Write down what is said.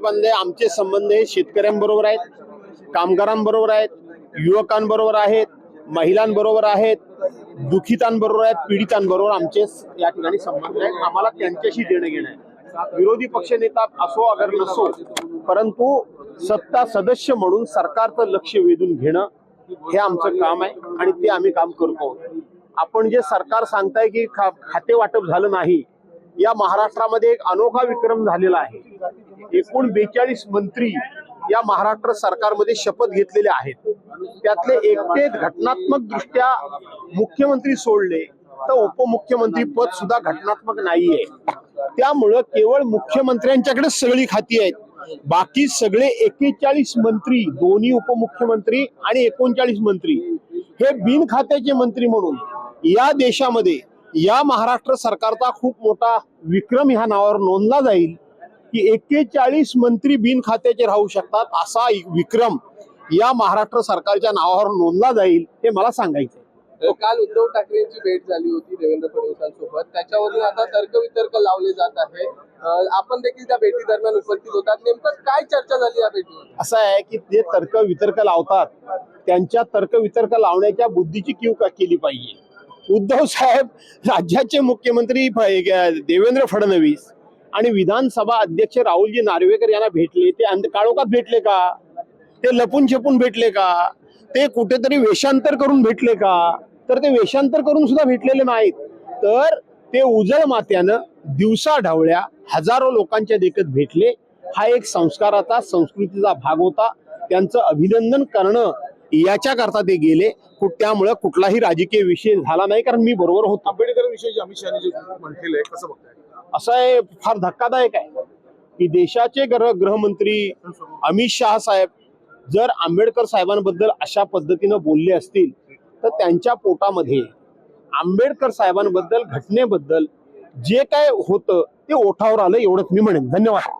साहेबांचे आमचे संबंध हे शेतकऱ्यांबरोबर आहेत, कामगारांबरोबर आहेत, युवकांबरोबर आहेत, महिलांबरोबर आहेत, दुखितांबरोबर आहेत, पीडितांबरोबर आमचे या ठिकाणी संबंध आहेत. आम्हाला त्यांच्याशी देणं घेणं आहे. विरोधी पक्षनेता असो अगर नसो, परंतु सत्ता सदस्य म्हणून सरकारचं लक्ष वेधून घेणं हे आमचं काम आहे आणि ते आम्ही काम करतो. आपण जे सरकार सांगताय की खाते वाटप झालं नाही, या महाराष्ट्रामध्ये एक अनोखा विक्रम झालेला आहे. एकूण 42 मंत्री या महाराष्ट्र सरकारमध्ये शपथ घेतलेले आहेत. त्यातले एकटेच घटनात्मक दृष्ट्या मुख्यमंत्री सोडले तर उपमुख्यमंत्री पद सुद्धा घटनात्मक नाहीये. त्यामुळं केवळ मुख्यमंत्र्यांच्याकडे सगळी खाती आहेत. बाकी सगळे 41 मंत्री, दोन्ही उपमुख्यमंत्री आणि 39 मंत्री हे बिनखात्याचे मंत्री म्हणून या देशामध्ये या महाराष्ट्र सरकारचा खूप मोठा विक्रम ह्या नावावर नोंदला जाईल की 41 मंत्री बिनखात्याचे राहू शकतात. असा विक्रम या महाराष्ट्र सरकारच्या नावावर नोंदला जाईल हे मला सांगायचं. काल उद्धव ठाकरेंची भेट झाली होती देवेंद्र फडणवीसांसोबत, त्याच्यावरून आता तर्कवितर्क लावले जात आहे. आपण देखील त्या भेटी दरम्यान उपस्थित होतात. नेमकं काय चर्चा झाली या भेटीवर? असं आहे की जे तर्क वितर्क लावतात त्यांच्या तर्क वितर्क लावण्याच्या बुद्धीची कीव केली पाहिजे. उद्धव साहेब राज्याचे मुख्यमंत्री देवेंद्र फडणवीस आणि विधानसभा अध्यक्ष राहुलजी नार्वेकर यांना भेटले. ते काळोखात भेटले का? ते लपून छपून भेटले का? ते कुठेतरी वेषांतर करून भेटले का? तर ते वेषांतर करून सुद्धा भेटलेले नाहीत. तर ते उजळ मात्यानं दिवसा ढवळ्या हजारो लोकांच्या देखत भेटले. हा एक संस्काराचा, संस्कृतीचा भाग होता. त्यांचं अभिनंदन करणं याच्याकरता ते गेले. त्यामुळे कुठलाही राजकीय विषय झाला नाही, कारण मी बरोबर होतो. आंबेडकर विषयी अमित शहानी जे म्हटलेलं आहे कसं बघताय? असं आहे, फार धक्कादायक आहे की देशाचे गृहमंत्री अमित शहा साहेब जर आंबेडकर साहेबांबद्दल अशा पद्धतीनं बोलले असतील तर त्यांच्या पोटामध्ये आंबेडकर साहेबांबद्दल, घटनेबद्दल जे काय होतं ते ओठावर आलं, एवढंच मी म्हणेन. धन्यवाद.